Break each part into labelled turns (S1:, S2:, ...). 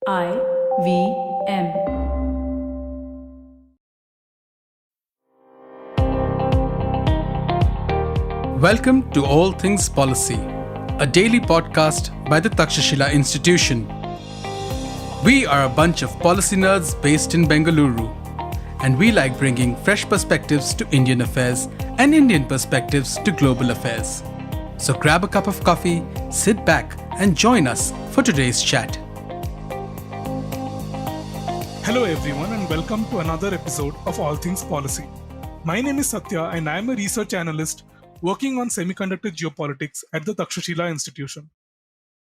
S1: IVM.
S2: Welcome to All Things Policy, a daily podcast by the Takshashila Institution. We are a bunch of policy nerds based in Bengaluru, and we like bringing fresh perspectives to Indian affairs and Indian perspectives to global affairs. So grab a cup of coffee, sit back, and join us for today's chat.
S3: Hello everyone and welcome to another episode of All Things Policy. My name is Satya and I am a research analyst working on semiconductor geopolitics at the Takshashila Institution.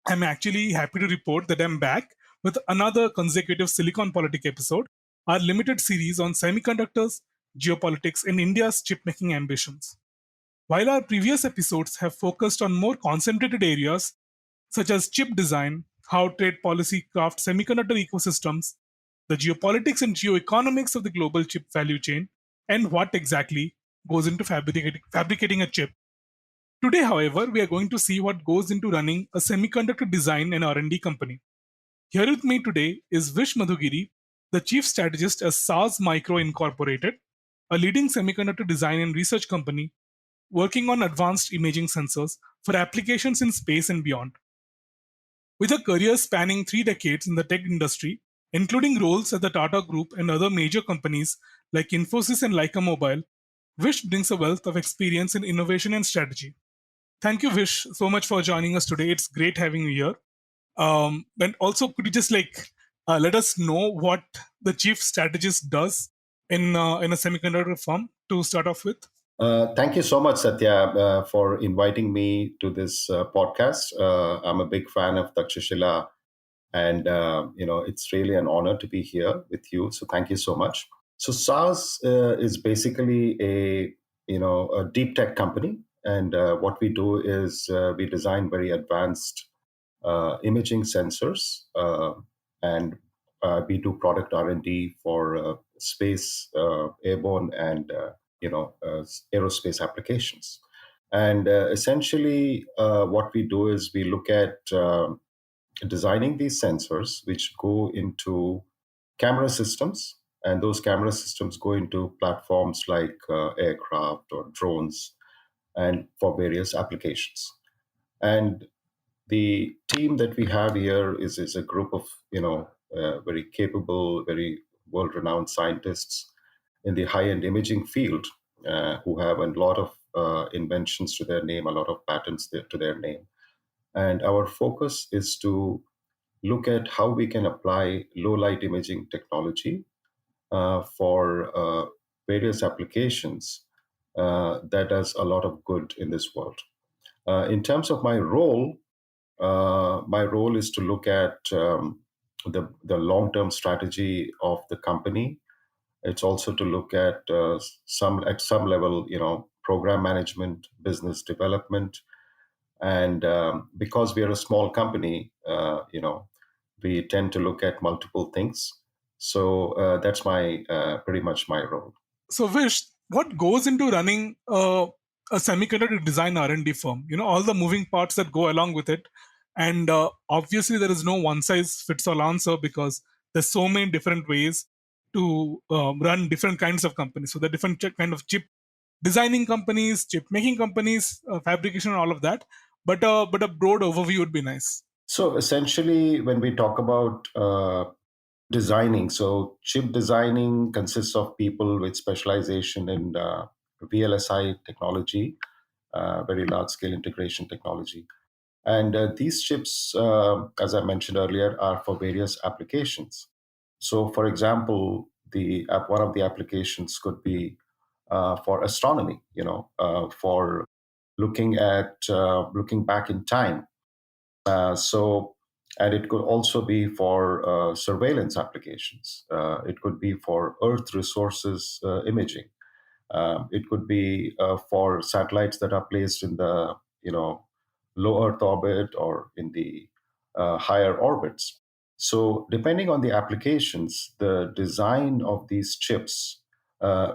S3: I'm actually happy to report that I'm back with another consecutive SiliconPolitik episode, our limited series on semiconductors, geopolitics, and India's chip-making ambitions. While our previous episodes have focused on more concentrated areas such as chip design, how trade policy crafts semiconductor ecosystems, the geopolitics and geoeconomics of the global chip value chain, and what exactly goes into fabricating a chip. Today, however, we are going to see what goes into running a semiconductor design and R&D company. Here with me today is Vish Madhugiri, the chief strategist at Saaz Micro Incorporated, a leading semiconductor design and research company working on advanced imaging sensors for applications in space and beyond. With a career spanning 3 decades in the tech industry, including roles at the Tata Group and other major companies like Infosys and Leica Mobile, Vish brings a wealth of experience in innovation and strategy. Thank you, Vish, so much for joining us today. It's great having you here. And also, could you just let us know what the chief strategist does in a semiconductor firm to start off with?
S4: Thank you so much, Satya, for inviting me to this podcast. I'm a big fan of Takshashila, and it's really an honor to be here with you. So thank you so much. So Saaz is basically a deep tech company, and what we do is we design very advanced imaging sensors, and we do product R&D for space, airborne, and aerospace applications. And essentially, what we do is we look at designing these sensors, which go into camera systems, and those camera systems go into platforms like aircraft or drones, and for various applications. And the team that we have here is a group of very capable, very world-renowned scientists in the high-end imaging field who have a lot of inventions to their name, a lot of patents to their name. And our focus is to look at how we can apply low-light imaging technology for various applications that does a lot of good in this world. In terms of my role is to look at the long-term strategy of the company. It's also to look at some level, program management, business development, and because we are a small company, we tend to look at multiple things. So that's my pretty much my role.
S3: So, Vish, what goes into running a semiconductor design R&D firm? All the moving parts that go along with it. And obviously, there is no one-size-fits-all answer because there's so many different ways to run different kinds of companies. So, the different kind of chip designing companies, chip making companies, fabrication, and all of that. But a broad overview would be nice.
S4: So, essentially, when we talk about designing, so chip designing consists of people with specialization in VLSI technology, very large-scale integration technology. And these chips, as I mentioned earlier, are for various applications. So, for example, one of the applications could be for astronomy, for looking back in time. And it could also be for surveillance applications. It could be for Earth resources imaging. It could be for satellites that are placed in the low Earth orbit or in the higher orbits. So depending on the applications, the design of these chips,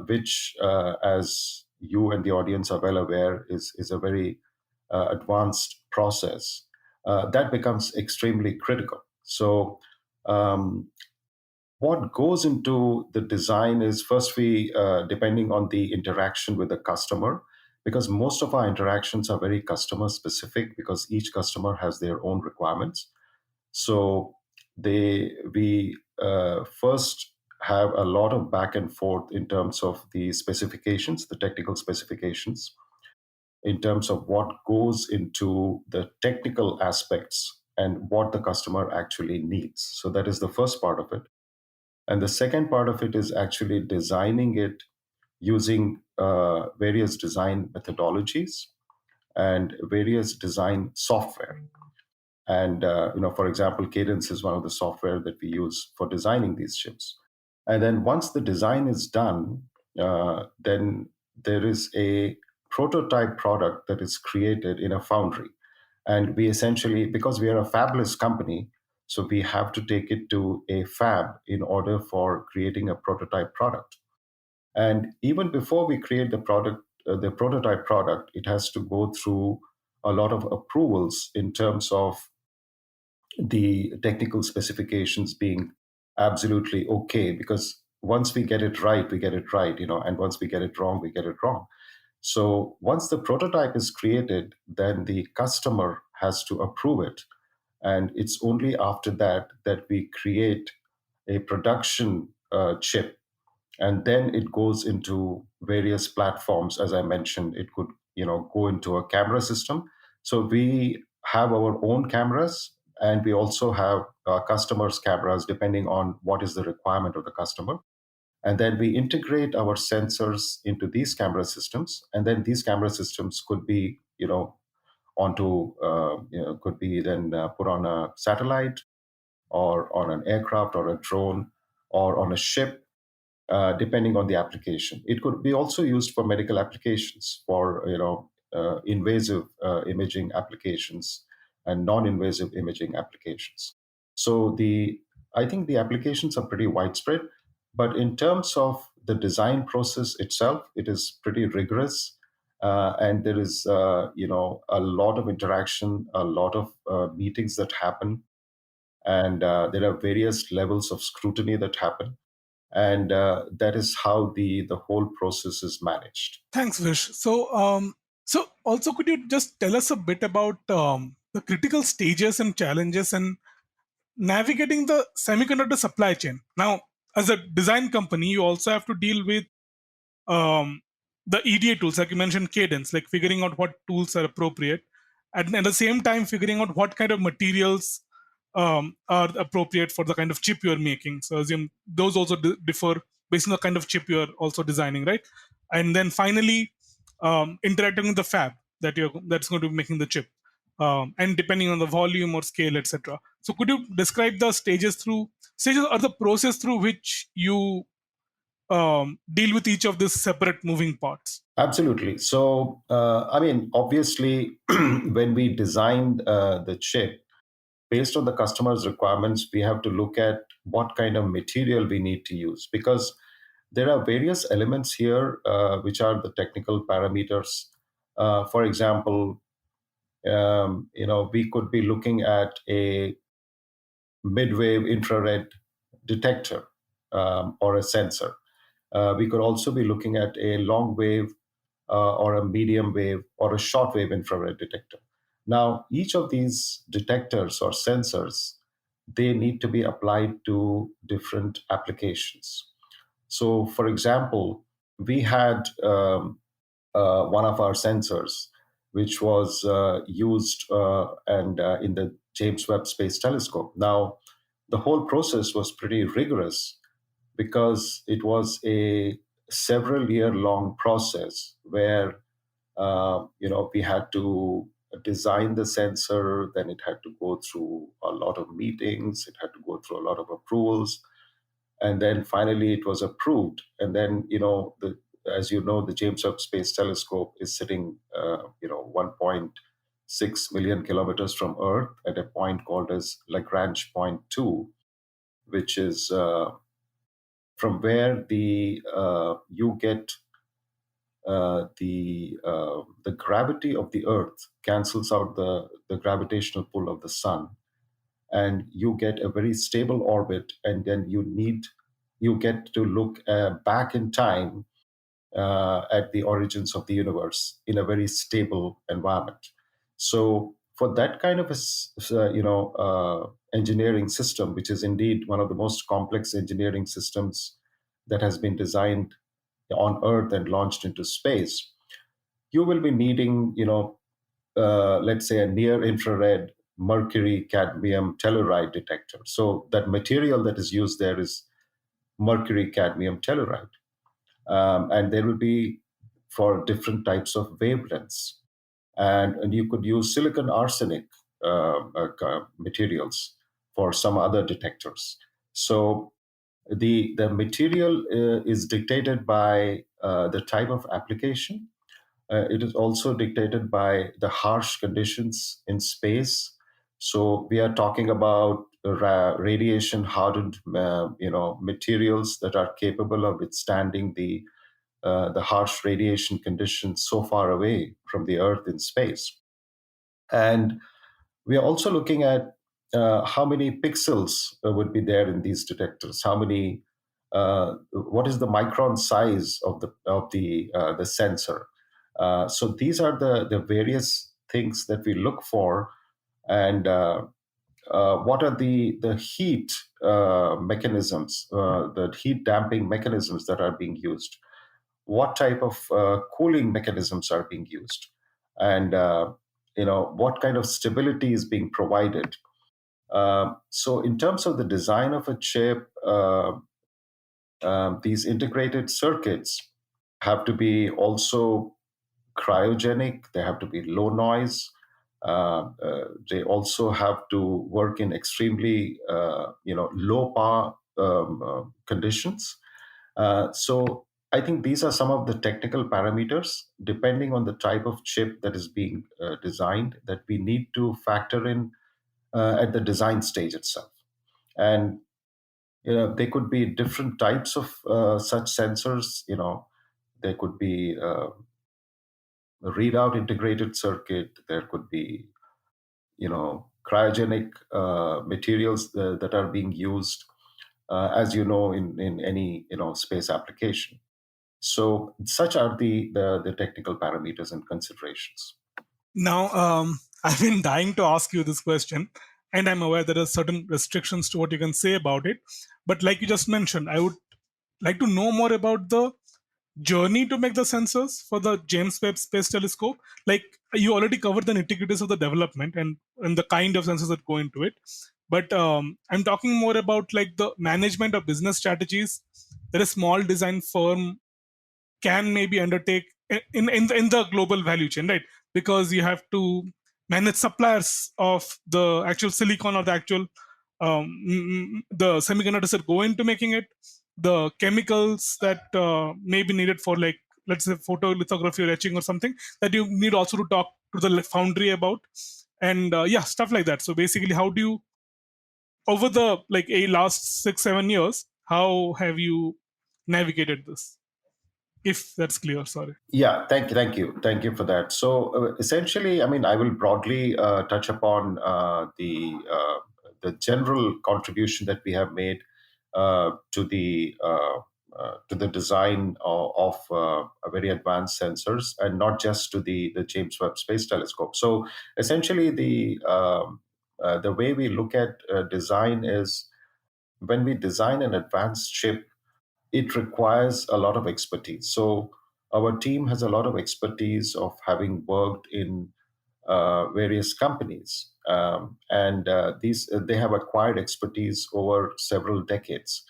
S4: which as you and the audience are well aware, is a very advanced process, that becomes extremely critical. So Um, what goes into the design is first depending on the interaction with the customer, because most of our interactions are very customer specific because each customer has their own requirements. So we first have a lot of back and forth in terms of the specifications, the technical specifications, in terms of what goes into the technical aspects and what the customer actually needs. So that is the first part of it. And the second part of it is actually designing it using various design methodologies and various design software. And for example, Cadence is one of the software that we use for designing these chips. And then once the design is done, then there is a prototype product that is created in a foundry. And we essentially, because we are a fabless company, so we have to take it to a fab in order for creating a prototype product. And even before we create the prototype product, it has to go through a lot of approvals in terms of the technical specifications being absolutely okay, because once we get it right, we get it right, and once we get it wrong, we get it wrong. So once the prototype is created, then the customer has to approve it. And it's only after that that we create a production chip, and then it goes into various platforms. As I mentioned, it could go into a camera system. So we have our own cameras, and we also have customers cameras depending on what is the requirement of the customer. And then we integrate our sensors into these camera systems, and then these camera systems could be could be then put on a satellite or on an aircraft or a drone or on a ship, depending on the application. It could be also used for medical applications, for invasive imaging applications and non-invasive imaging applications. So I think the applications are pretty widespread, but in terms of the design process itself, it is pretty rigorous. And there is a lot of interaction, a lot of meetings that happen, and there are various levels of scrutiny that happen, and that is how the whole process is managed.
S3: Thanks, Vish. So also, could you just tell us a bit about the critical stages and challenges and navigating the semiconductor supply chain? Now, as a design company, you also have to deal with um, the EDA tools, like you mentioned, Cadence, like figuring out what tools are appropriate, and at the same time figuring out what kind of materials are appropriate for the kind of chip you're making. So assume those also differ based on the kind of chip you're also designing, right? And then finally, interacting with the fab that's going to be making the chip, and depending on the volume or scale, etc. So could you describe the stages or the process through which you deal with each of these separate moving parts?
S4: Absolutely. So, I mean, obviously, when we designed the chip, based on the customer's requirements, we have to look at what kind of material we need to use, because there are various elements here which are the technical parameters. For example, we could be looking at a mid-wave infrared detector, or a sensor. We could also be looking at a long wave or a medium wave or a short wave infrared detector. Now, each of these detectors or sensors, they need to be applied to different applications. So, for example, we had one of our sensors, which was used and in the James Webb Space Telescope. Now, the whole process was pretty rigorous because it was a several year long process where we had to design the sensor, then it had to go through a lot of meetings, it had to go through a lot of approvals, and then finally it was approved. And then as you know, the James Webb Space Telescope is sitting 1.6 million kilometers from Earth at a point called as Lagrange point 2, which is from where you get the gravity of the Earth cancels out the gravitational pull of the sun, and you get a very stable orbit, and then you get to look back in time at the origins of the universe in a very stable environment. So for that kind of engineering system, which is indeed one of the most complex engineering systems that has been designed on Earth and launched into space, you will be needing, let's say, a near infrared mercury cadmium telluride detector. So that material that is used there is mercury cadmium telluride. And there will be for different types of wavelengths. And you could use silicon arsenic materials for some other detectors. So the material is dictated by the type of application. It is also dictated by the harsh conditions in space. So we are talking about radiation hardened, materials that are capable of withstanding the harsh radiation conditions so far away from the Earth in space. And we are also looking at how many pixels would be there in these detectors. What is the micron size of the sensor? So these are the various things that we look for, and what are the heat mechanisms, the heat damping mechanisms that are being used? What type of cooling mechanisms are being used, and what kind of stability is being provided. So in terms of the design of a chip, these integrated circuits have to be also cryogenic, they have to be low noise, they also have to work in extremely low power conditions. So I think these are some of the technical parameters, depending on the type of chip that is being designed, that we need to factor in at the design stage itself. And there could be different types of such sensors. There could be a readout integrated circuit. There could be cryogenic materials that are being used, as you know, in any space application. So such are the technical parameters and considerations.
S3: Now, I've been dying to ask you this question, and I'm aware there are certain restrictions to what you can say about it. But like you just mentioned, I would like to know more about the journey to make the sensors for the James Webb Space Telescope. Like, you already covered the nitty-gritties of the development and the kind of sensors that go into it. But I'm talking more about like the management of business strategies that a small design firm can maybe undertake in the global value chain, right? Because you have to manage suppliers of the actual silicon or the actual the semiconductors that go into making it, the chemicals that may be needed for, like, let's say photolithography or etching or something that you need also to talk to the foundry about, and yeah, stuff like that. So basically, how do you, over the like a last 6-7 years, how have you navigated this, if that's clear? Sorry.
S4: Yeah, thank you for that. So essentially, I mean, I will broadly touch upon the general contribution that we have made to the design of a very advanced sensors, and not just to the James Webb Space Telescope. So essentially, the way we look at design is, when we design an advanced chip, it requires a lot of expertise. So our team has a lot of expertise of having worked in various companies, and these they have acquired expertise over several decades.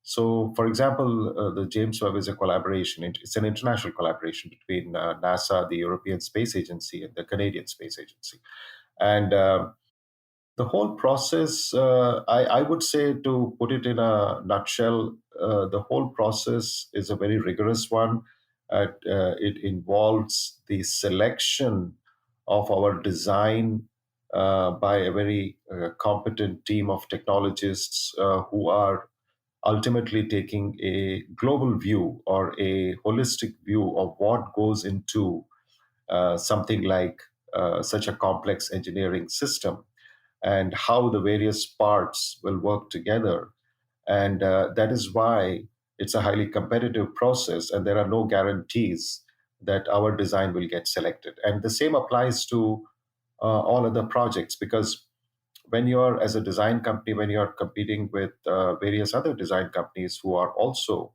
S4: So, for example, the James Webb is a collaboration. It's an international collaboration between NASA, the European Space Agency, and the Canadian Space Agency. And the whole process, I would say, to put it in a nutshell, the whole process is a very rigorous one. It involves the selection of our design by a very competent team of technologists who are ultimately taking a global view or a holistic view of what goes into something like such a complex engineering system. and how the various parts will work together. And that is why it's a highly competitive process, and there are no guarantees that our design will get selected. And the same applies to all other projects, because when you're, as a design company, when you're competing with various other design companies who are also,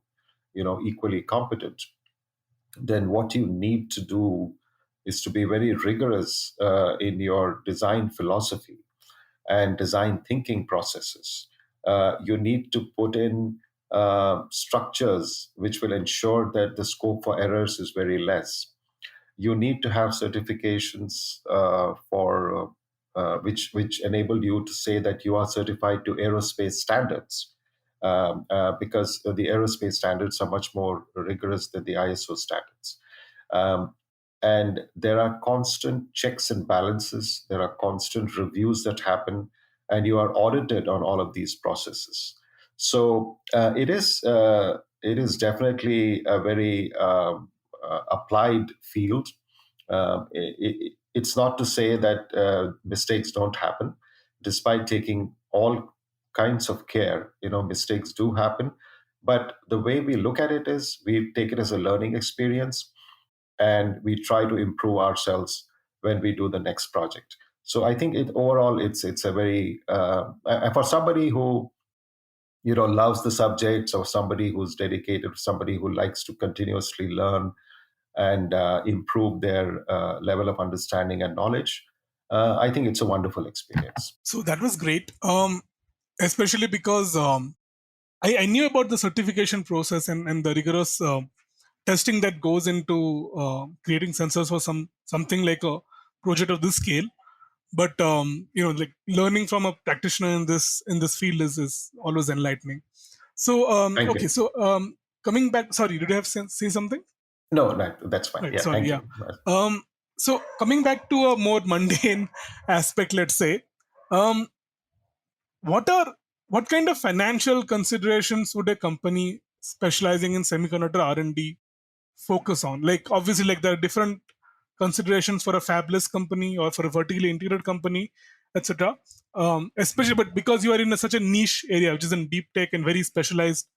S4: equally competent, then what you need to do is to be very rigorous in your design philosophy and design thinking processes. You need to put in structures which will ensure that the scope for errors is very less. You need to have certifications for which enable you to say that you are certified to aerospace standards, because the aerospace standards are much more rigorous than the ISO standards. Um, and there are constant checks and balances. There are constant reviews that happen, and you are audited on all of these processes. So it is definitely a very applied field. It's not to say that mistakes don't happen. Despite taking all kinds of care, mistakes do happen. But the way we look at it is we take it as a learning experience, and we try to improve ourselves when we do the next project. So I think overall it's a very for somebody who loves the subjects, or somebody who's dedicated, somebody who likes to continuously learn and improve their level of understanding and knowledge. I think it's a wonderful experience.
S3: So that was great, especially because I knew about the certification process and the rigorous testing that goes into creating sensors for something like a project of this scale. But like learning from a practitioner in this field is always enlightening. So
S4: Thank
S3: okay,
S4: you.
S3: so coming back, sorry, did you have say something?
S4: No, that's fine.
S3: Right,
S4: Yeah,
S3: sorry,
S4: thank
S3: yeah.
S4: you.
S3: So coming back to a more mundane aspect, let's say, um, what are what kind of financial considerations would a company specializing in semiconductor R&D focus on? Like obviously, like there are different considerations for a fabless company or for a vertically integrated company, etc. Especially, but because you are in such a niche area, which is in deep tech and very specialized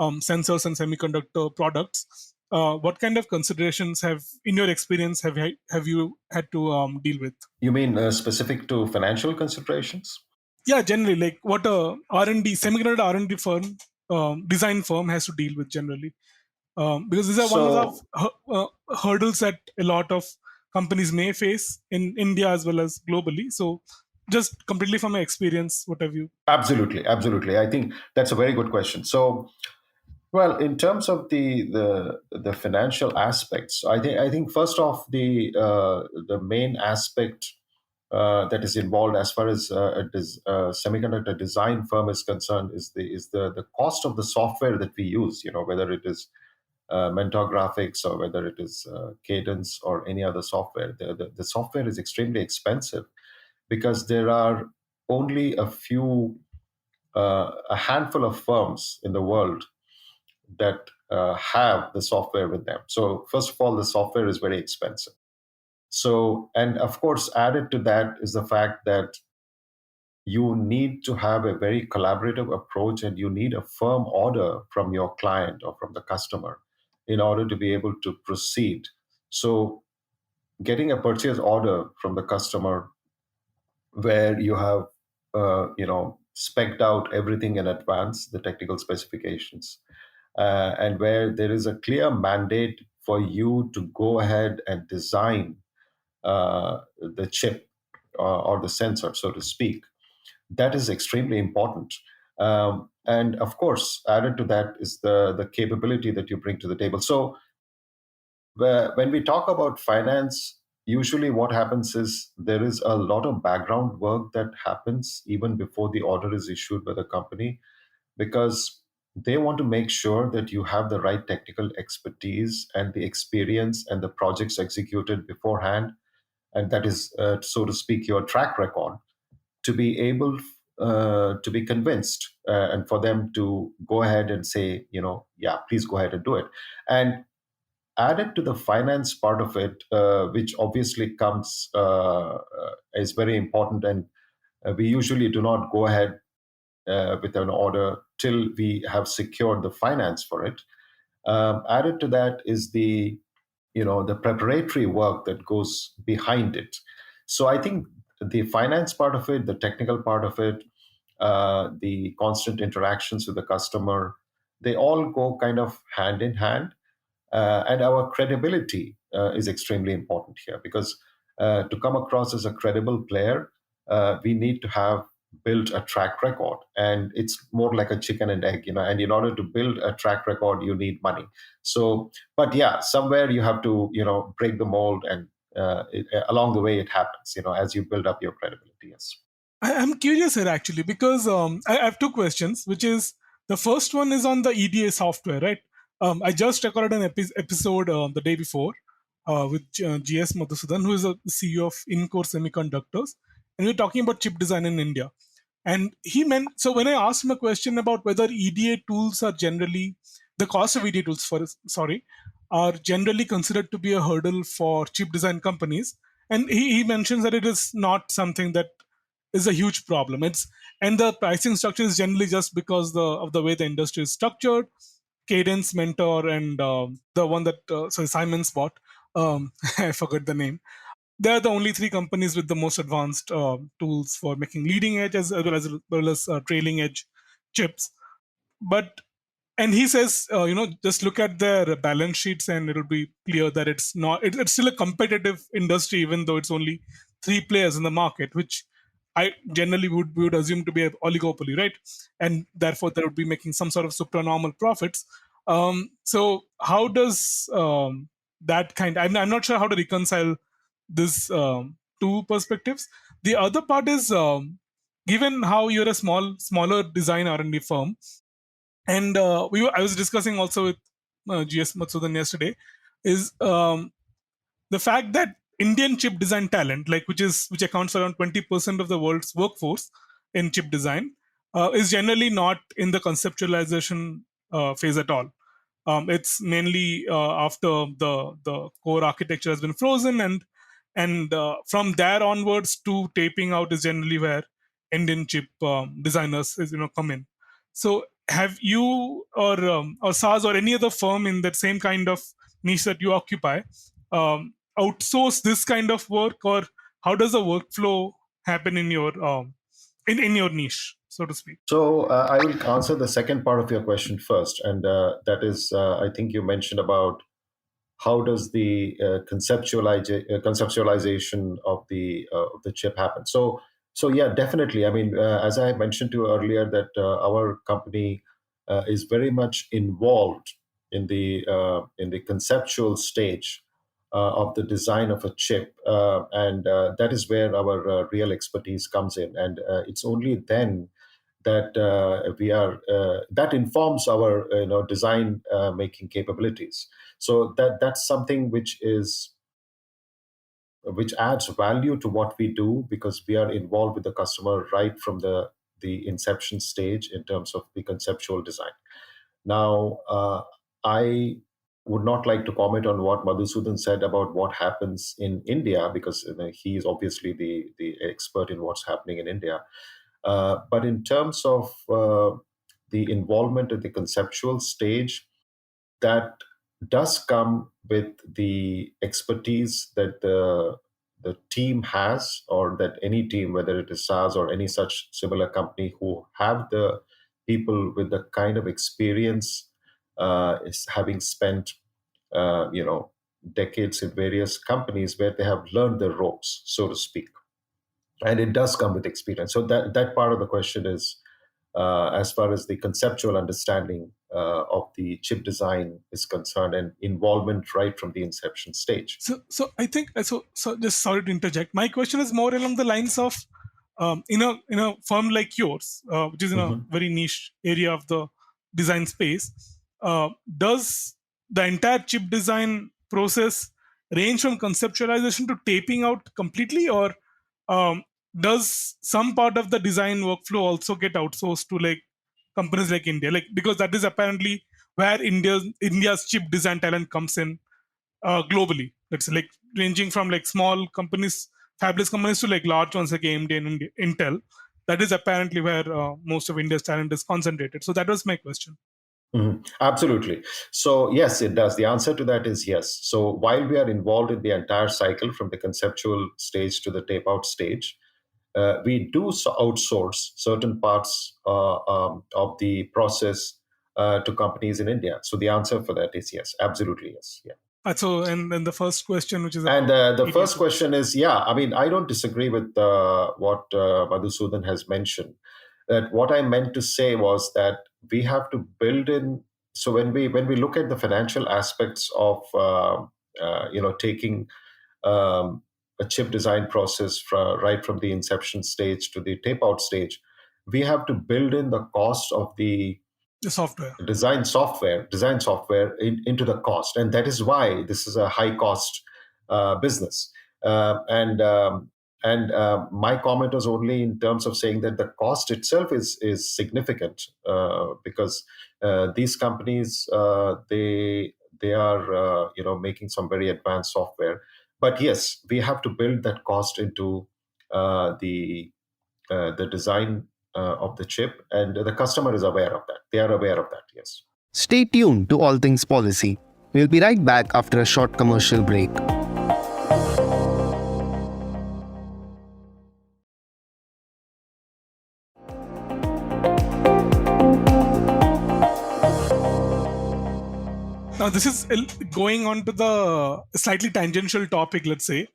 S3: sensors and semiconductor products, what kind of considerations in your experience, have you had to deal with?
S4: You mean specific to financial considerations?
S3: Yeah, generally, like what a R&D semiconductor R&D firm, design firm has to deal with generally, because these are one of the
S4: So
S3: hurdles that a lot of companies may face in India as well as globally. So, just completely from my experience, what have you?
S4: absolutely. I think that's a very good question. So, well, in terms of the financial aspects, I think first off, the main aspect that is involved as far as semiconductor design firm is concerned is the cost of the software that we use. Whether it is Mentor Graphics, or whether it is Cadence or any other software. The software is extremely expensive, because there are only a handful of firms in the world that have the software with them. So first of all, the software is very expensive. So, and of course, added to that is the fact that you need to have a very collaborative approach, and you need a firm order from your client or from the customer in order to be able to proceed. So getting a purchase order from the customer, where you have specced out everything in advance, the technical specifications, and where there is a clear mandate for you to go ahead and design the chip, or the sensor, so to speak. That is extremely important. And of course, added to that is the capability that you bring to the table. So when we talk about finance, usually what happens is there is a lot of background work that happens even before the order is issued by the company, because they want to make sure that you have the right technical expertise and the experience and the projects executed beforehand. And that is, so to speak, your track record, to be able to be convinced, and for them to go ahead and say, yeah, please go ahead and do it. And added to the finance part of it, which obviously is very important, and we usually do not go ahead with an order till we have secured the finance for it. Added to that is the preparatory work that goes behind it. So I think the finance part of it, the technical part of it, the constant interactions with the customer, they all go kind of hand in hand. And our credibility is extremely important here, because to come across as a credible player, we need to have built a track record. And it's more like a chicken and egg, and in order to build a track record, you need money. So, but yeah, somewhere you have to, break the mold, and along the way it happens, as you build up your credibility. Yes.
S3: I'm curious here actually because I have two questions, which is the first one is on the EDA software, right? I just recorded an episode the day before with GS Madhusudan, who is a CEO of Incore Semiconductors, and we're talking about chip design in India. And he meant, so when I asked him a question about whether EDA tools are generally, the cost of EDA tools are generally considered to be a hurdle for chip design companies. And he mentions that it is not something that is a huge problem. And the pricing structure is generally just because of the way the industry is structured. Cadence, Mentor, and the one that Simon's bought. I forgot the name. They're the only three companies with the most advanced tools for making leading edge as well as trailing edge chips. But and he says, just look at their balance sheets and it'll be clear that it's still a competitive industry, even though it's only three players in the market, which I generally would assume to be an oligopoly, right? And therefore they would be making some sort of supranormal profits. So how does that I'm not sure how to reconcile this two perspectives. The other part is, given how you're a smaller design R&D firm, and I was discussing also with GS Matsudan yesterday, is the fact that Indian chip design talent, which accounts for around 20% of the world's workforce in chip design, is generally not in the conceptualization phase at all. It's mainly after the core architecture has been frozen, and from there onwards to taping out is generally where Indian chip designers come in. So have you or Saaz or any other firm in that same kind of niche that you occupy outsource this kind of work, or how does the workflow happen in your in your niche, so to speak?
S4: So I will answer the second part of your question first, and that is, I think you mentioned about how does the conceptualization of the chip happen. So yeah, definitely. I mean, as I mentioned to you earlier, that our company is very much involved in the conceptual stage of the design of a chip, and that is where our real expertise comes in. And it's only then that that informs our design making capabilities. So that's something which adds value to what we do, because we are involved with the customer right from the inception stage in terms of the conceptual design. Now, I would not like to comment on what Madhusudan said about what happens in India, because he is obviously the expert in what's happening in India. But in terms of the involvement at the conceptual stage, that does come with the expertise that the team has, or that any team, whether it is Saaz or any such similar company, who have the people with the kind of experience, is having spent decades in various companies where they have learned the ropes, so to speak. And it does come with experience. So that part of the question is, as far as the conceptual understanding of the chip design is concerned, and involvement right from the inception stage.
S3: So I think so. Just sorry to interject. My question is more along the lines of, in a firm like yours, which is in a very niche area of the design space, does the entire chip design process range from conceptualization to taping out completely, or does some part of the design workflow also get outsourced to like companies like India? Like, because that is apparently where India's chip design talent comes in globally. Let's say, like, ranging from like small companies fabless companies to like large ones like AMD and Intel. That is apparently where most of India's talent is concentrated. So that was my question.
S4: Absolutely. So, yes, it does. The answer to that is yes. So, while we are involved in the entire cycle from the conceptual stage to the tape out stage, we do outsource certain parts of the process to companies in India. So, the answer for that is yes, absolutely yes. Yeah.
S3: So, and then the first question, which is
S4: And
S3: about
S4: the first question is, yeah, I mean, I don't disagree with what Madhusudan has mentioned. That what I meant to say was that we have to build in. So when we look at the financial aspects of taking a chip design process right from the inception stage to the tape out stage, we have to build in the cost of the
S3: software.
S4: design software into the cost, and that is why this is a high cost business. And my comment was only in terms of saying that the cost itself is significant, because these companies, they are making some very advanced software. But yes, we have to build that cost into the design of the chip, and the customer is aware of that. They are aware of that. Yes.
S1: Stay tuned to All Things Policy. We'll be right back after a short commercial break.
S3: Now, this is going on to the slightly tangential topic, let's say.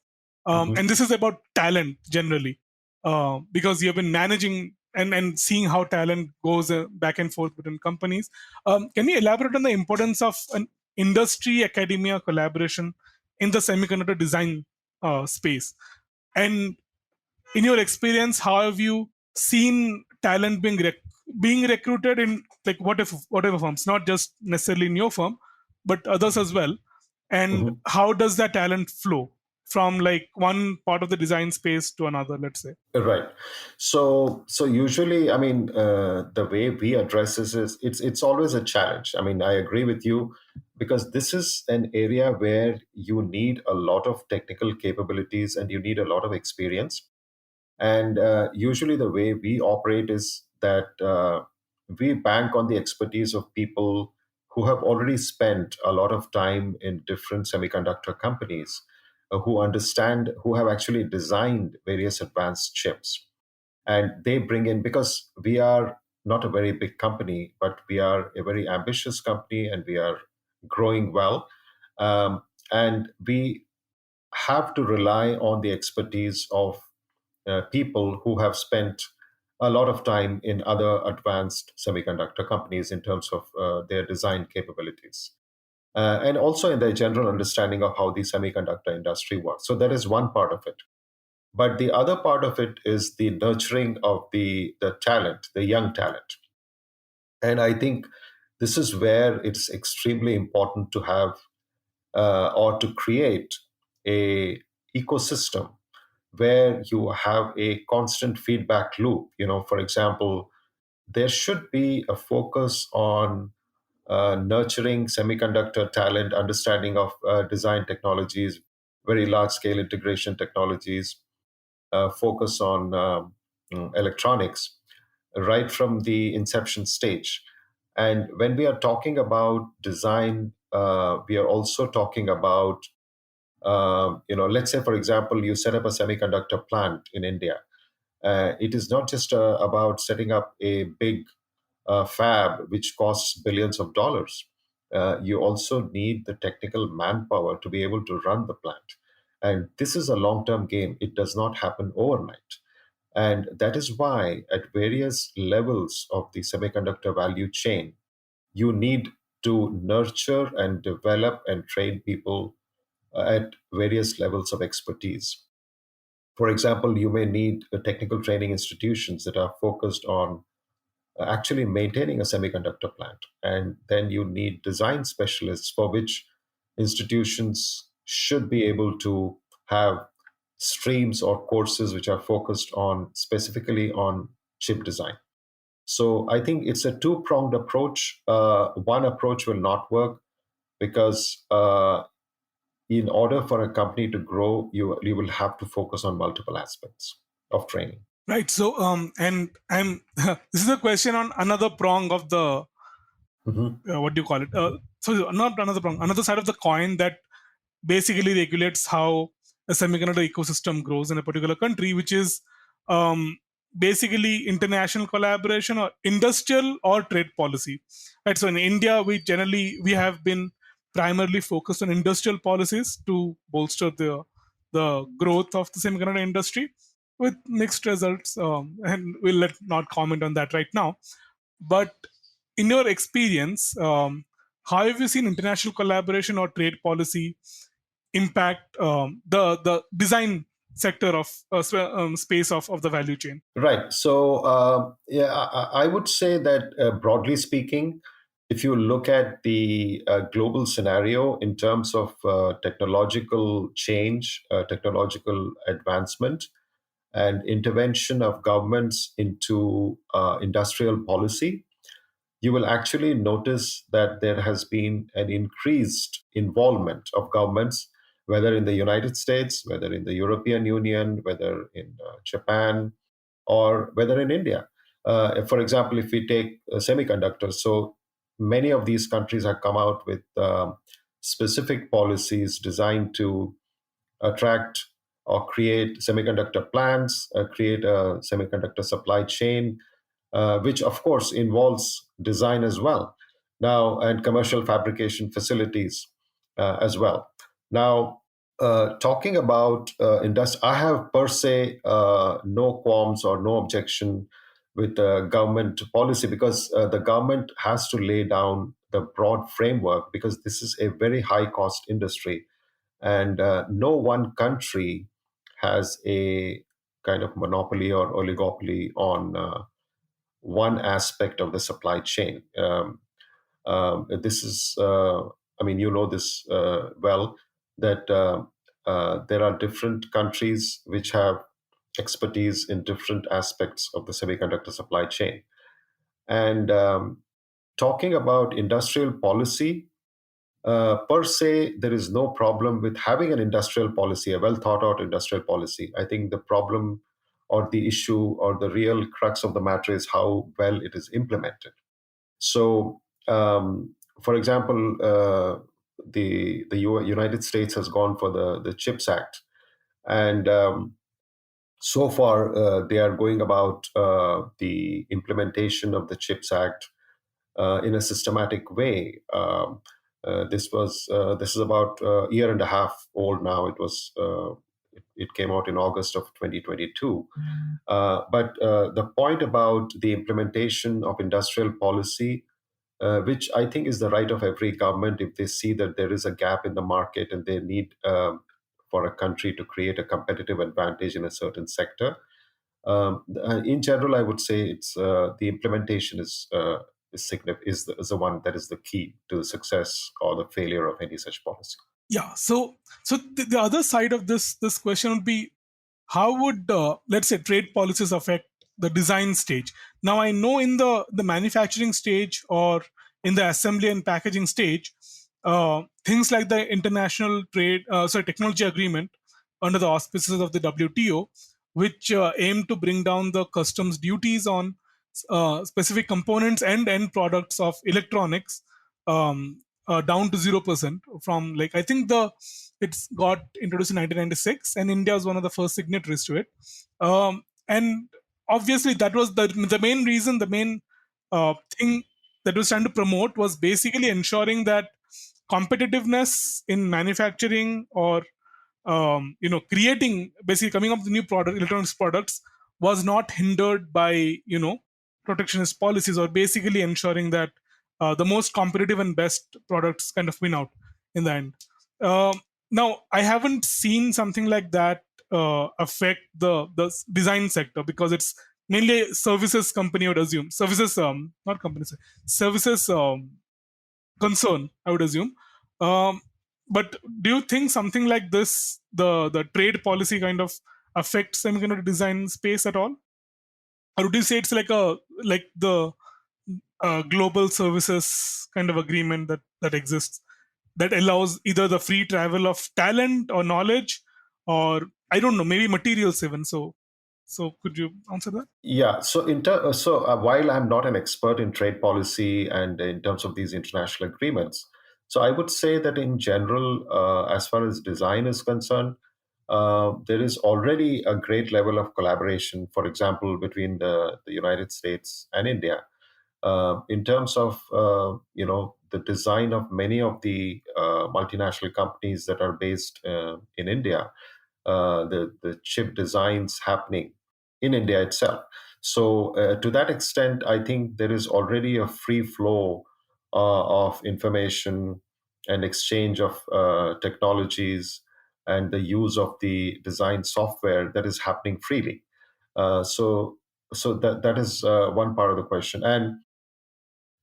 S3: And this is about talent generally, because you've been managing and seeing how talent goes back and forth between companies. Can you elaborate on the importance of an industry academia collaboration in the semiconductor design space? And in your experience, how have you seen talent being recruited in like whatever firms, not just necessarily in your firm, but others as well? And how does that talent flow from like one part of the design space to another, let's say?
S4: Right. So usually, I mean, the way we address this is it's always a challenge. I mean, I agree with you, because this is an area where you need a lot of technical capabilities and you need a lot of experience. And usually, the way we operate is that we bank on the expertise of people who have already spent a lot of time in different semiconductor companies, who have actually designed various advanced chips. And they bring in, because we are not a very big company, but we are a very ambitious company and we are growing well. And we have to rely on the expertise of people who have spent a lot of time in other advanced semiconductor companies in terms of their design capabilities, and also in their general understanding of how the semiconductor industry works. So that is one part of it. But the other part of it is the nurturing of the talent, the young talent. And I think this is where it's extremely important to have or to create a ecosystem where you have a constant feedback loop. For example, there should be a focus on nurturing semiconductor talent, understanding of design technologies, very large scale integration technologies, focus on electronics right from the inception stage. And when we are talking about design, we are also talking about, let's say, for example, you set up a semiconductor plant in India. It is not just about setting up a big fab which costs billions of dollars. You also need the technical manpower to be able to run the plant. And this is a long term game. It does not happen overnight. And that is why, at various levels of the semiconductor value chain, you need to nurture and develop and train people at various levels of expertise. For example, you may need technical training institutions that are focused on actually maintaining a semiconductor plant. And then you need design specialists, for which institutions should be able to have streams or courses which are focused on specifically on chip design. So I think it's a two-pronged approach. One approach will not work, because in order for a company to grow, you will have to focus on multiple aspects of training.
S3: Right. So, and I'm this is a question on another prong of the what do you call it? So, not another prong, another side of the coin that basically regulates how a semiconductor ecosystem grows in a particular country, which is basically international collaboration or industrial or trade policy. Right. So, in India, we have been primarily focused on industrial policies to bolster the growth of the semiconductor industry, with mixed results, and we'll not comment on that right now. But in your experience, how have you seen international collaboration or trade policy impact the design sector of space of the value chain?
S4: Right. So, yeah, I would say that broadly speaking, if you look at the global scenario in terms of technological change, technological advancement, and intervention of governments into industrial policy, you will actually notice that there has been an increased involvement of governments, whether in the United States, whether in the European Union, whether in Japan, or whether in India. For example, if we take semiconductors, so many of these countries have come out with specific policies designed to attract or create semiconductor plants, create a semiconductor supply chain, which of course involves design as well. Now, and commercial fabrication facilities as well. Now, talking about I have per se no qualms or no objection with the government policy, because the government has to lay down the broad framework, because this is a very high cost industry, and no one country has a kind of monopoly or oligopoly on one aspect of the supply chain. This is, I mean, you know this well, that there are different countries which have expertise in different aspects of the semiconductor supply chain. And talking about industrial policy, per se, there is no problem with having an industrial policy, a well thought out industrial policy. I think the problem or the issue or the real crux of the matter is how well it is implemented. So, for example, the United States has gone for the CHIPS Act, and so far they are going about the implementation of the CHIPS Act in a systematic way. This is about a year and a half old now. It came out in August of 2022. But the point about the implementation of industrial policy, which I think is the right of every government, if they see that there is a gap in the market and they need for a country to create a competitive advantage in a certain sector. In general, I would say it's the implementation is the one that is the key to the success or the failure of any such policy.
S3: Yeah. So the other side of this question would be, how would let's say trade policies affect the design stage? Now, I know in the manufacturing stage or in the assembly and packaging stage, things like the international technology agreement under the auspices of the WTO, which aim to bring down the customs duties on specific components and end products of electronics, down to 0%, from, like, I think it's got introduced in 1996, and India was one of the first signatories to it. And obviously that was the main reason, the main thing that was trying to promote was basically ensuring that competitiveness in manufacturing or creating, basically coming up with new electronics products, was not hindered by protectionist policies, or basically ensuring that the most competitive and best products kind of win out in the end. Now, I haven't seen something like that affect the design sector, because it's mainly a services company, I would assume. Services, not companies, services concern, I would assume. But do you think something like this, the trade policy, kind of affects semiconductor design space at all? Or would you say it's like the global services kind of agreement that exists that allows either the free travel of talent or knowledge, or I don't know, maybe materials even. So could you answer that?
S4: Yeah. While I'm not an expert in trade policy and in terms of these international agreements, so I would say that in general, as far as design is concerned, there is already a great level of collaboration, for example, between the United States and India. In terms of the design of many of the multinational companies that are based in India, the chip designs happening in India itself. So to that extent, I think there is already a free flow of information and exchange of technologies and the use of the design software that is happening freely. So that is one part of the question. And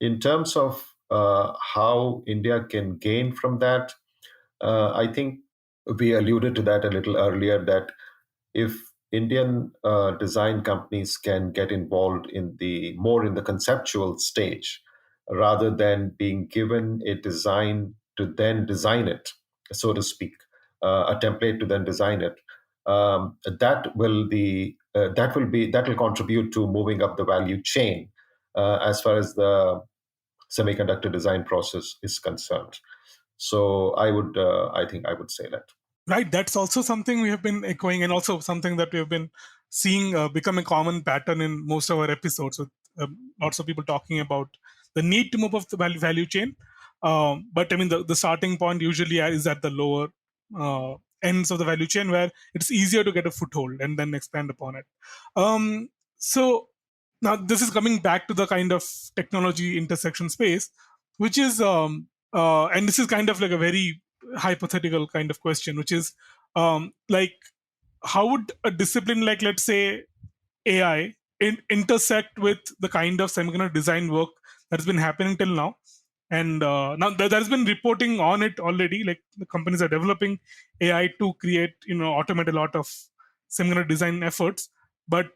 S4: in terms of how India can gain from that, I think we alluded to that a little earlier, that if Indian design companies can get involved in the conceptual stage, rather than being given a design to then design it, so to speak, a template to then design it, that will contribute to moving up the value chain as far as the semiconductor design process is concerned. So I think I would say that.
S3: Right, that's also something we have been echoing, and also something that we have been seeing become a common pattern in most of our episodes, with lots of people talking about the need to move up the value chain. But I mean, the starting point usually is at the lower ends of the value chain, where it's easier to get a foothold and then expand upon it. So now this is coming back to the kind of technology intersection space, which is and this is kind of like a very hypothetical kind of question, which is like, how would a discipline like, let's say, AI intersect with the kind of semiconductor design work that's been happening till now? And now there's been reporting on it already. Like, the companies are developing AI to create, automate a lot of semiconductor design efforts. But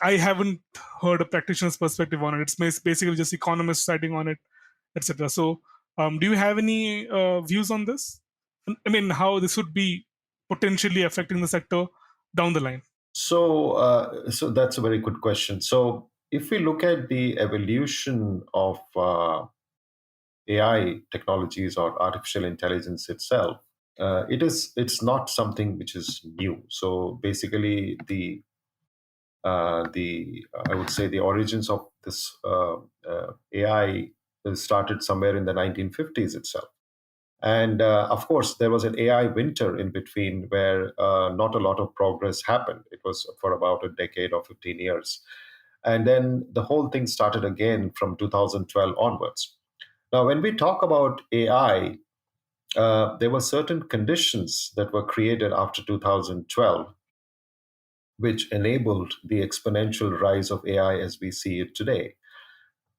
S3: I haven't heard a practitioner's perspective on it. It's basically just economists citing on it, etc. So, do you have any views on this? I mean, how this would be potentially affecting the sector down the line?
S4: So that's a very good question. So if we look at the evolution of AI technologies or artificial intelligence itself, it's not something which is new. So basically, the I would say the origins of this AI started somewhere in the 1950s itself. And of course, there was an AI winter in between where not a lot of progress happened. It was for about a decade or 15 years. And then the whole thing started again from 2012 onwards. Now, when we talk about AI, there were certain conditions that were created after 2012, which enabled the exponential rise of AI as we see it today.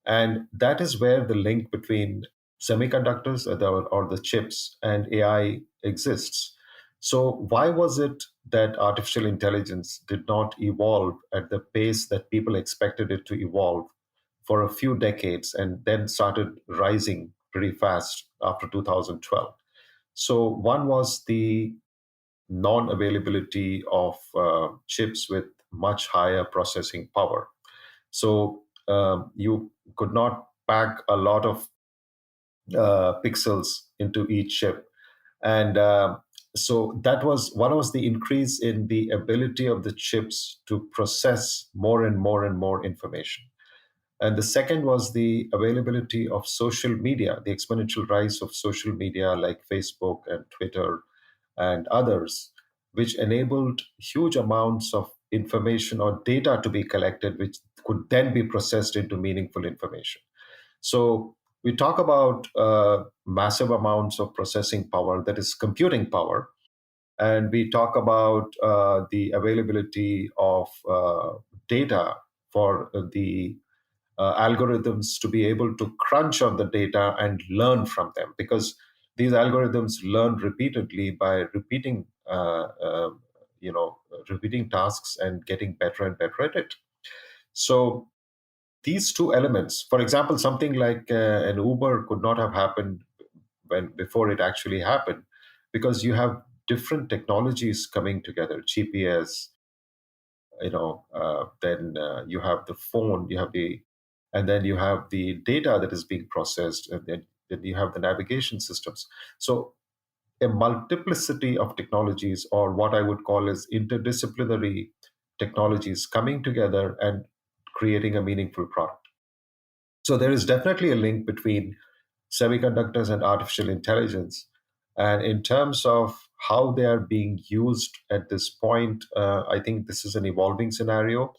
S4: And that is where the link between semiconductors or the chips and AI exists. So, why was it that artificial intelligence did not evolve at the pace that people expected it to evolve for a few decades and then started rising pretty fast after 2012? So, one was the non availability of chips with much higher processing power. So, you could not pack a lot of pixels into each chip. And so that was one, was the increase in the ability of the chips to process more and more and more information. And the second was the availability of social media, the exponential rise of social media like Facebook and Twitter and others, which enabled huge amounts of information or data to be collected, which could then be processed into meaningful information. So we talk about massive amounts of processing power, that is computing power, and we talk about the availability of data for the algorithms to be able to crunch on the data and learn from them, because these algorithms learn repeatedly by repeating tasks and getting better and better at it. So these two elements, for example, something like an Uber could not have happened before it actually happened, because you have different technologies coming together, GPS, then you have the phone, and then you have the data that is being processed, and then you have the navigation systems. So a multiplicity of technologies, or what I would call as interdisciplinary technologies, coming together and creating a meaningful product. So there is definitely a link between semiconductors and artificial intelligence. And in terms of how they are being used at this point, I think this is an evolving scenario.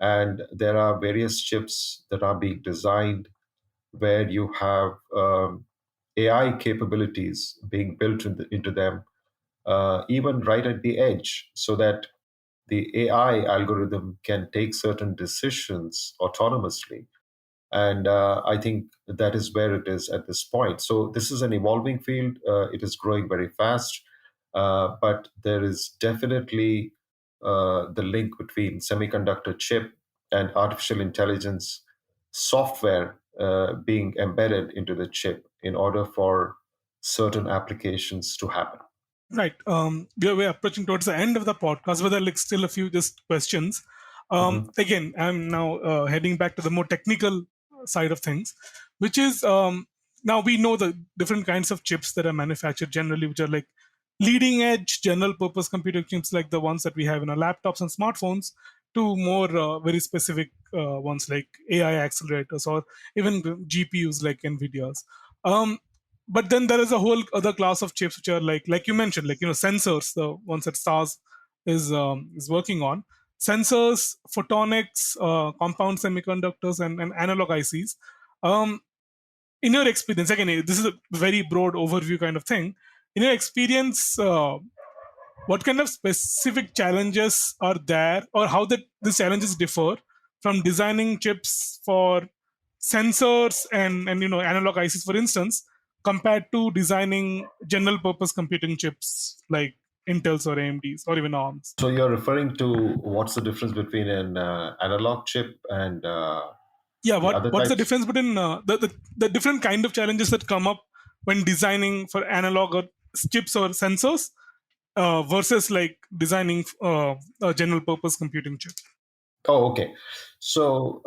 S4: And there are various chips that are being designed where you have AI capabilities being built into them, even right at the edge, so that the AI algorithm can take certain decisions autonomously. And I think that is where it is at this point. So this is an evolving field. It is growing very fast, but there is definitely the link between semiconductor chip and artificial intelligence software being embedded into the chip in order for certain applications to happen.
S3: Right. We're approaching towards the end of the podcast, but there are like still a few just questions. Again, I'm now heading back to the more technical side of things, which is now we know the different kinds of chips that are manufactured generally, which are like leading edge general purpose computer chips, like the ones that we have in our laptops and smartphones, to more very specific ones like AI accelerators or even GPUs like NVIDIA's. But then there is a whole other class of chips which are like you mentioned, like sensors, the ones that Saaz is working on. Sensors, photonics, compound semiconductors, and analog ICs. In your experience, again, this is a very broad overview kind of thing. In your experience, what kind of specific challenges are there, or how these challenges differ from designing chips for sensors and analog ICs, for instance, compared to designing general purpose computing chips like Intel's or AMD's or even ARM's?
S4: So you're referring to what's the difference between an analog chip and
S3: Yeah,
S4: the other
S3: what's the
S4: types?
S3: difference between the different kind of challenges that come up when designing for analog or chips or sensors versus like designing a general purpose computing chip?
S4: Oh, okay. So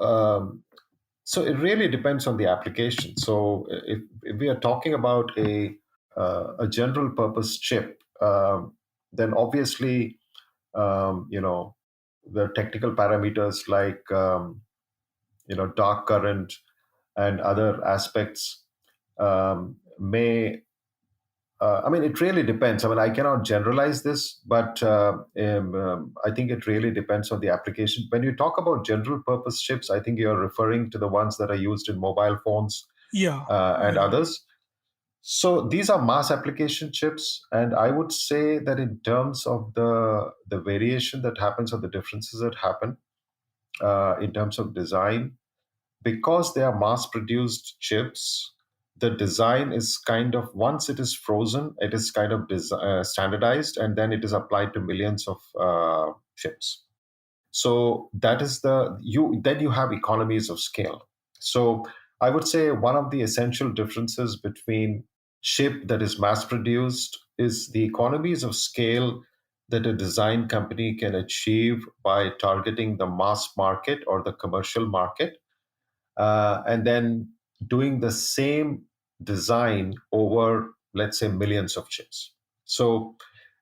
S4: so it really depends on the application. So if we are talking about a general purpose chip, then obviously the technical parameters like dark current and other aspects may I mean, it really depends. I mean, I cannot generalize this, but I think it really depends on the application. When you talk about general purpose chips, I think you're referring to the ones that are used in mobile phones
S3: Yeah,
S4: and
S3: yeah.
S4: others. So these are mass application chips, and I would say that in terms of the variation that happens or the differences that happen in terms of design, because they are mass produced chips, the design is kind of, once it is frozen, it is kind of standardized, and then it is applied to millions of chips. So that is then you have economies of scale. So I would say one of the essential differences between chip that is mass produced is the economies of scale that a design company can achieve by targeting the mass market or the commercial market, and then doing the same design over, let's say, millions of chips. So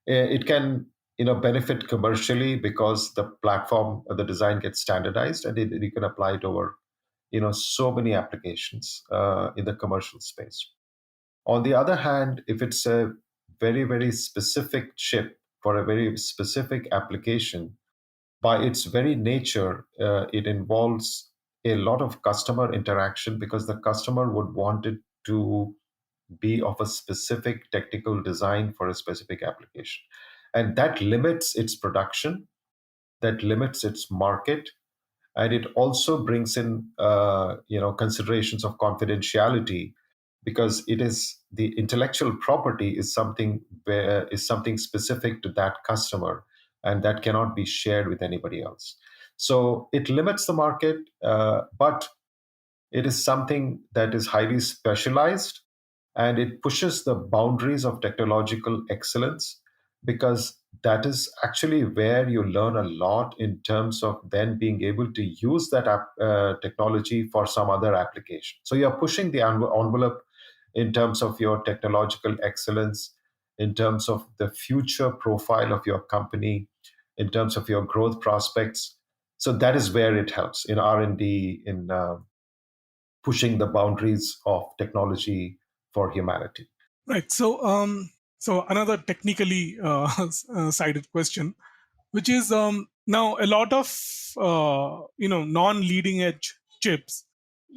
S4: it can benefit commercially because the platform or the design gets standardized, and you can apply it over so many applications in the commercial space. On the other hand, if it's a very, very specific chip for a very specific application, by its very nature, it involves a lot of customer interaction, because the customer would want it to be of a specific technical design for a specific application. And that limits its production, that limits its market, and it also brings in considerations of confidentiality, because it is the intellectual property is something specific to that customer, and that cannot be shared with anybody else. So it limits the market, but it is something that is highly specialized, and it pushes the boundaries of technological excellence, because that is actually where you learn a lot in terms of then being able to use that technology for some other application. So you're pushing the envelope in terms of your technological excellence, in terms of the future profile of your company, in terms of your growth prospects. So that is where it helps in R&D, in pushing the boundaries of technology for humanity.
S3: Right. So another technically sided question, which is now a lot of non-leading edge chips,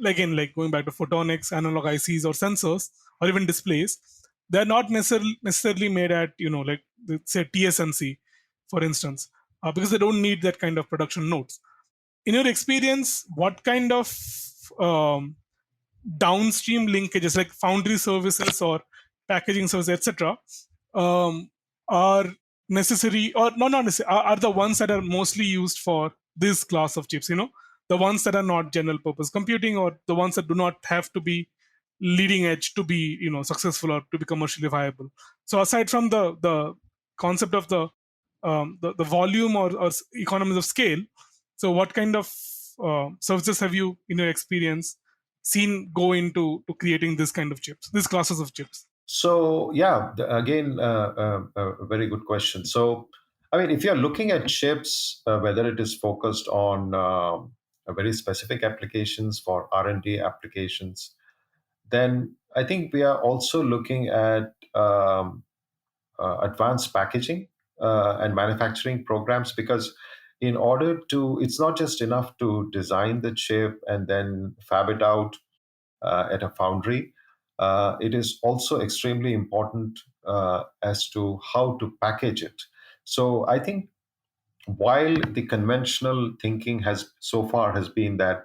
S3: again, like going back to photonics, analog ICs, or sensors, or even displays, they're not necessarily made at like say TSMC, for instance, because they don't need that kind of production nodes. In your experience, what kind of um, downstream linkages like foundry services or packaging services, etc., um, are necessary, or not necessary, are the ones that are mostly used for this class of chips? The ones that are not general purpose computing, or the ones that do not have to be leading edge to be successful or to be commercially viable. So aside from the concept of the volume or economies of scale, so what kind of services have you, in your experience, seen go into to creating this kind of chips, these classes of chips?
S4: So yeah, again, a very good question. So, I mean, if you're looking at chips, whether it is focused on a very specific applications for R&D applications, then I think we are also looking at advanced packaging and manufacturing programs, because in order to, it's not just enough to design the chip and then fab it out at a foundry. It is also extremely important as to how to package it. So I think while the conventional thinking has so far has been that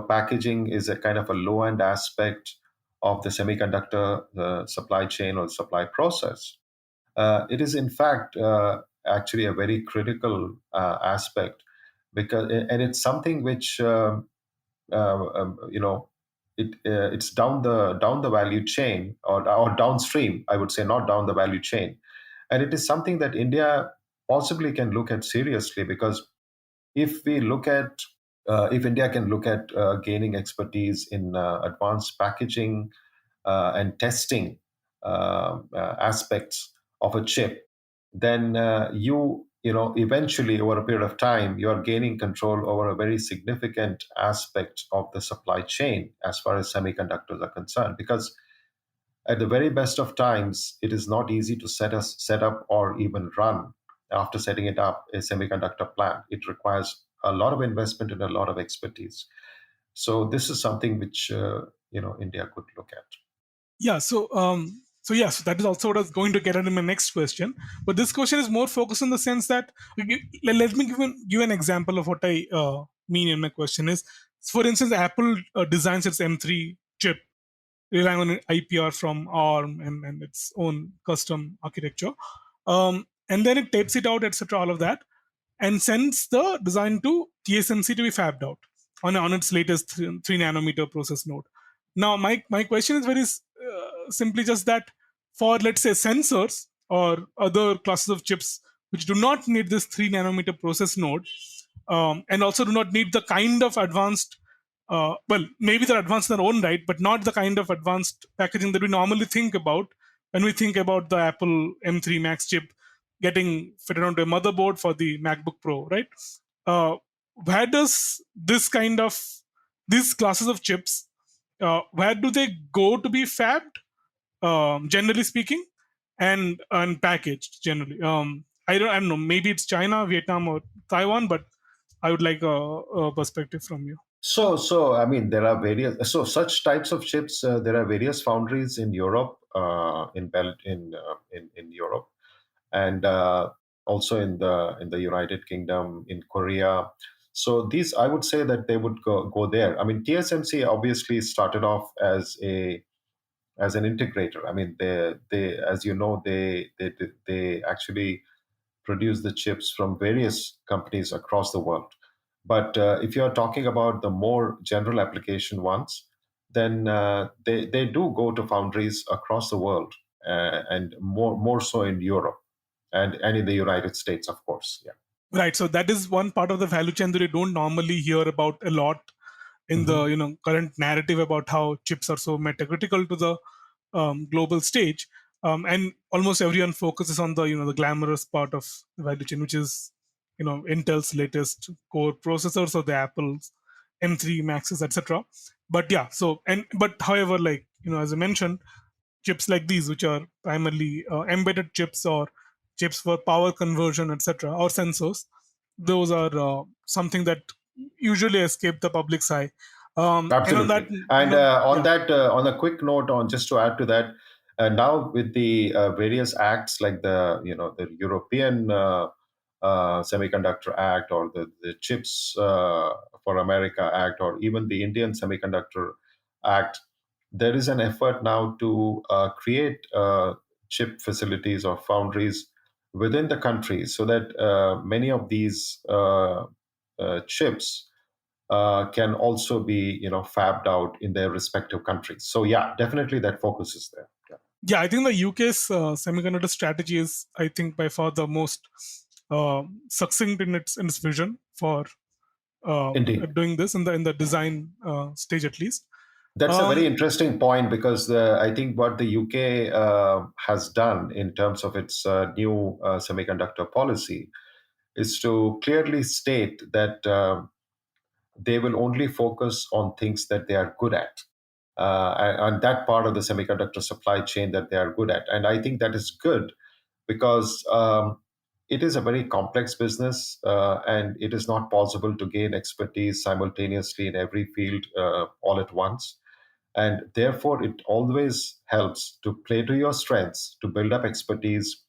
S4: packaging is a kind of a low end aspect of the semiconductor supply chain or supply process, it is in fact actually a very critical aspect, because and it's something which uh, um, you know it's down the value chain, or downstream, I would say, not down the value chain. And it is something that India possibly can look at seriously, because if we look at if India can look at gaining expertise in advanced packaging and testing aspects of a chip, then eventually over a period of time you are gaining control over a very significant aspect of the supply chain as far as semiconductors are concerned. Because at the very best of times, it is not easy to set up or even run, after setting it up, a semiconductor plant. It requires a lot of investment and a lot of expertise. So this is something which India could look at.
S3: Yeah. So that is also what I was going to get into my next question. But this question is more focused in the sense that, let me give an example of what I mean in my question is, for instance, Apple designs its M3 chip relying on an IPR from ARM and its own custom architecture. And then it tapes it out, etc., all of that, and sends the design to TSMC to be fabbed out on its latest 3 nanometer process node. Now, my question is very simply just that, for, let's say, sensors or other classes of chips which do not need this 3 nanometer process node, and also do not need the kind of advanced, well, maybe they're advanced in their own right, but not the kind of advanced packaging that we normally think about when we think about the Apple M3 Max chip getting fitted onto a motherboard for the MacBook Pro, right? Uh, where does these classes of chips, where do they go to be fabbed, generally speaking, and packaged generally? I don't know. Maybe it's China, Vietnam, or Taiwan, but I would like a perspective from you.
S4: So I mean, there are various such types of chips. There are various foundries in Europe, in Europe, and also in the United Kingdom, in Korea. So these, I would say that they would go there. I mean, TSMC obviously started off as an integrator. I mean, they as you know, they actually produce the chips from various companies across the world. But if you're talking about the more general application ones, then they do go to foundries across the world, and more so in Europe and in the United States, of course. Yeah.
S3: Right. So that is one part of the value chain that you don't normally hear about a lot in the current narrative about how chips are so metacritical to the global stage. And almost everyone focuses on the the glamorous part of the value chain, which is Intel's latest core processors or the Apple's M3 Maxes, etc. But yeah, but however, like as I mentioned, chips like these, which are primarily embedded chips or chips for power conversion, etc., or sensors, those are something that usually escape the public's eye. And on that,
S4: Absolutely. And on that, on a quick note, on just to add to that, now with the various acts like the European Semiconductor Act, or the Chips for America Act, or even the Indian Semiconductor Act, there is an effort now to create chip facilities or foundries within the countries, so that many of these chips can also be fabbed out in their respective countries. So yeah, definitely that focus is there. Yeah.
S3: Yeah, I think the UK's semiconductor strategy is, I think, by far the most succinct in its vision for
S4: Indeed.
S3: doing this in the design stage, at least.
S4: That's a very
S3: Um,
S4: interesting point, because I think what the UK has done in terms of its new semiconductor policy is to clearly state that they will only focus on things that they are good at, and that part of the semiconductor supply chain that they are good at. And I think that is good, because it is a very complex business, and it is not possible to gain expertise simultaneously in every field all at once. And therefore, it always helps to play to your strengths, to build up expertise,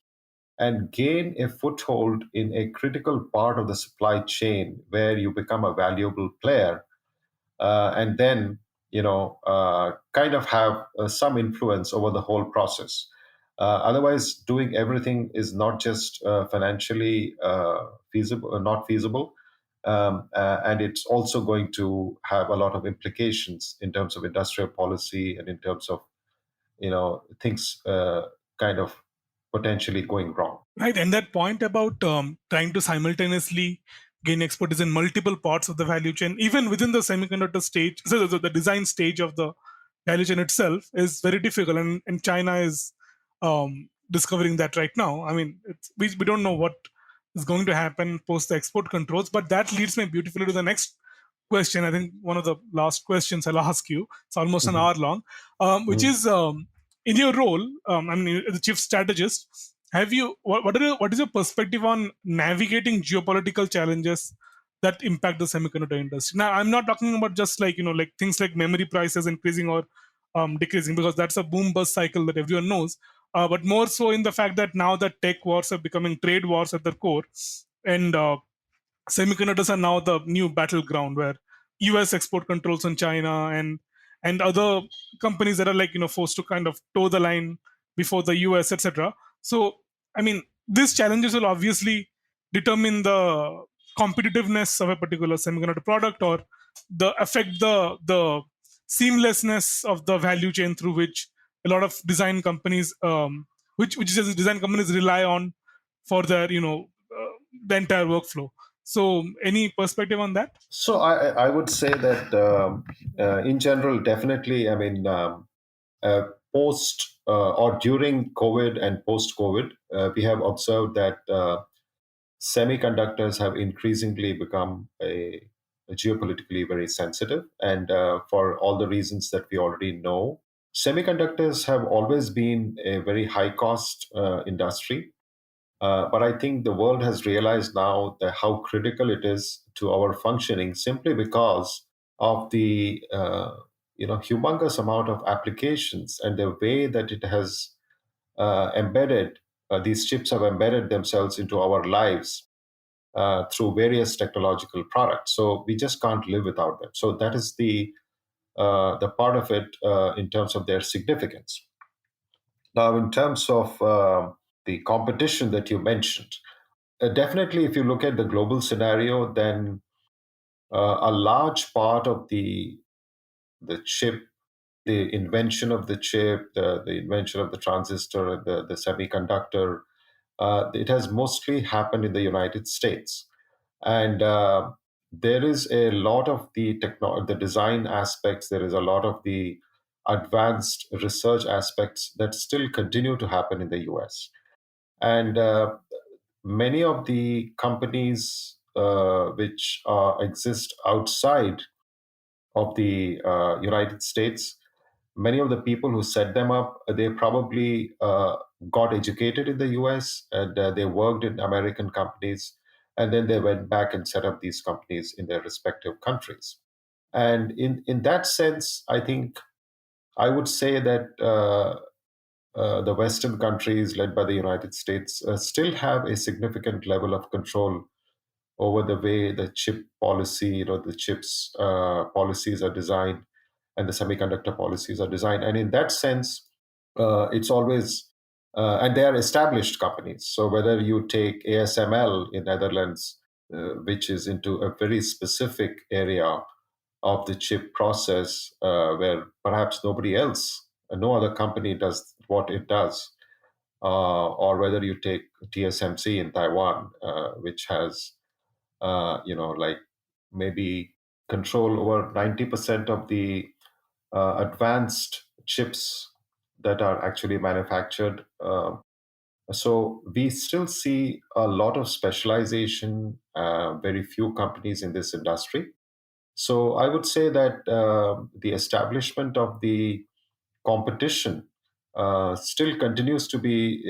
S4: and gain a foothold in a critical part of the supply chain where you become a valuable player, and then kind of have some influence over the whole process. Otherwise, doing everything is not just financially feasible, not feasible, and it's also going to have a lot of implications in terms of industrial policy, and in terms of things kind of potentially going wrong.
S3: Right, and that point about trying to simultaneously gain expertise in multiple parts of the value chain, even within the semiconductor stage, so the design stage of the value chain itself, is very difficult, and China is discovering that right now. I mean, we don't know what is going to happen post the export controls, but that leads me beautifully to the next question. I think one of the last questions I'll ask you. It's almost an
S4: Mhm.
S3: hour long, which
S4: Mhm.
S3: is in your role, I mean, the chief strategist. Have you what is your perspective on navigating geopolitical challenges that impact the semiconductor industry? Now, I'm not talking about just like like things like memory prices increasing or decreasing, because that's a boom bust cycle that everyone knows. But more so in the fact that now that tech wars are becoming trade wars at their core, and semiconductors are now the new battleground where US export controls on China and other companies that are like forced to kind of toe the line before the US, etc. So I mean, these challenges will obviously determine the competitiveness of a particular semiconductor product, or the affect the seamlessness of the value chain through which a lot of design companies which is design companies rely on for their the entire workflow. So, any perspective on that?
S4: So I would say that in general, definitely. I mean, post or during COVID and post COVID, we have observed that semiconductors have increasingly become a geopolitically very sensitive, and for all the reasons that we already know, semiconductors have always been a very high cost industry. But I think the world has realized now that how critical it is to our functioning, simply because of the humongous amount of applications and the way that it has embedded these chips have embedded themselves into our lives through various technological products. So we just can't live without them. So that is the part of it in terms of their significance. Now, in terms of the competition that you mentioned, definitely, if you look at the global scenario, then a large part of the chip the invention of the chip, the invention of the transistor, the semiconductor, it has mostly happened in the United States. And there is a lot of the design aspects, there is a lot of the advanced research aspects that still continue to happen in the US. And many of the companies which exist outside of the United States, many of the people who set them up, they probably got educated in the US and they worked in American companies, and then they went back and set up these companies in their respective countries. And in that sense, I think I would say that the Western countries, led by the United States, still have a significant level of control over the way the chip policy, the chips policies are designed and the semiconductor policies are designed. And in that sense, it's always, and they are established companies. So whether you take ASML in Netherlands, which is into a very specific area of the chip process, where perhaps nobody else, no other company does what it does, or whether you take TSMC in Taiwan, which has, like maybe control over 90% of the advanced chips that are actually manufactured. So we still see a lot of specialization, very few companies in this industry. So I would say that the establishment of the competition still continues to be,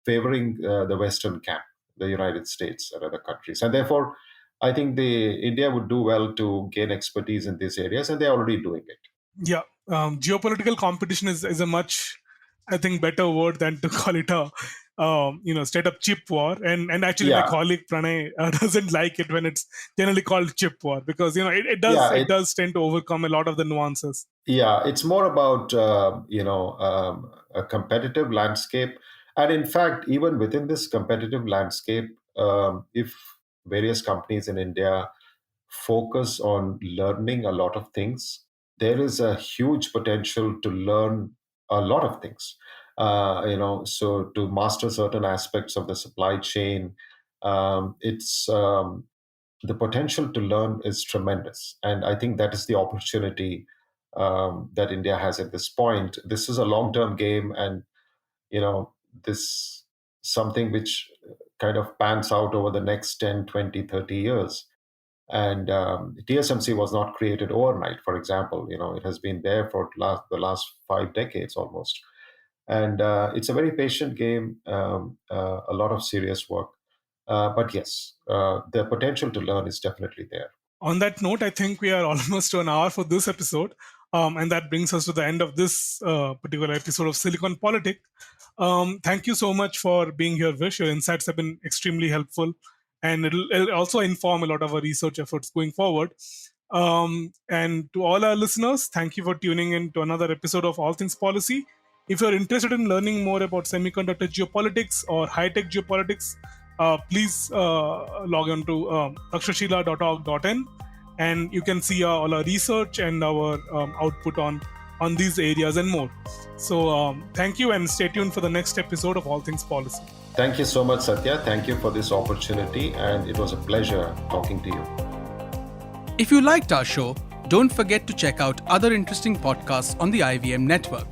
S4: favoring the Western camp, the United States and other countries. And therefore, I think India would do well to gain expertise in these areas, and they're already doing it.
S3: Yeah, geopolitical competition is a much, I think, better word than to call it a straight up chip war. And actually, my colleague Pranay doesn't like it when it's generally called chip war, because it does tend to overcome a lot of the nuances.
S4: Yeah, it's more about a competitive landscape, and in fact, even within this competitive landscape, if various companies in India focus on learning a lot of things, there is a huge potential to learn a lot of things. So to master certain aspects of the supply chain, it's the potential to learn is tremendous, and I think that is the opportunity that India has at this point. This is a long-term game, and this something which kind of pans out over the next 10, 20, 30 years. And TSMC was not created overnight, for example. It has been there for the last 5 decades almost. And it's a very patient game, a lot of serious work. But yes, the potential to learn is definitely there.
S3: On that note, I think we are almost to an hour for this episode. And that brings us to the end of this particular episode of SiliconPolitik. Thank you so much for being here, Vish. Your insights have been extremely helpful, and it'll also inform a lot of our research efforts going forward. And to all our listeners, thank you for tuning in to another episode of All Things Policy. If you're interested in learning more about semiconductor geopolitics or high-tech geopolitics, please log on to takshashila.org.in, and you can see all our research and our output on these areas and more. So thank you, and stay tuned for the next episode of All Things Policy.
S4: Thank you so much, Satya. Thank you for this opportunity, and it was a pleasure talking to you.
S2: If you liked our show, don't forget to check out other interesting podcasts on the IVM network.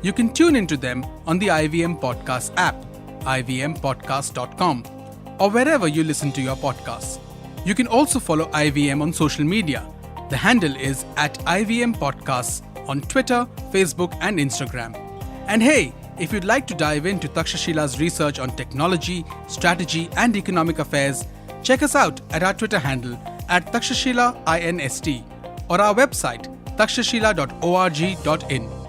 S2: You can tune into them on the IVM Podcast app, ivmpodcast.com, or wherever you listen to your podcasts. You can also follow IVM on social media. The handle is @IVM Podcasts on Twitter, Facebook, and Instagram. And hey, if you'd like to dive into Takshashila's research on technology, strategy, and economic affairs, check us out at our Twitter handle @TakshashilaINST or our website takshashila.org.in.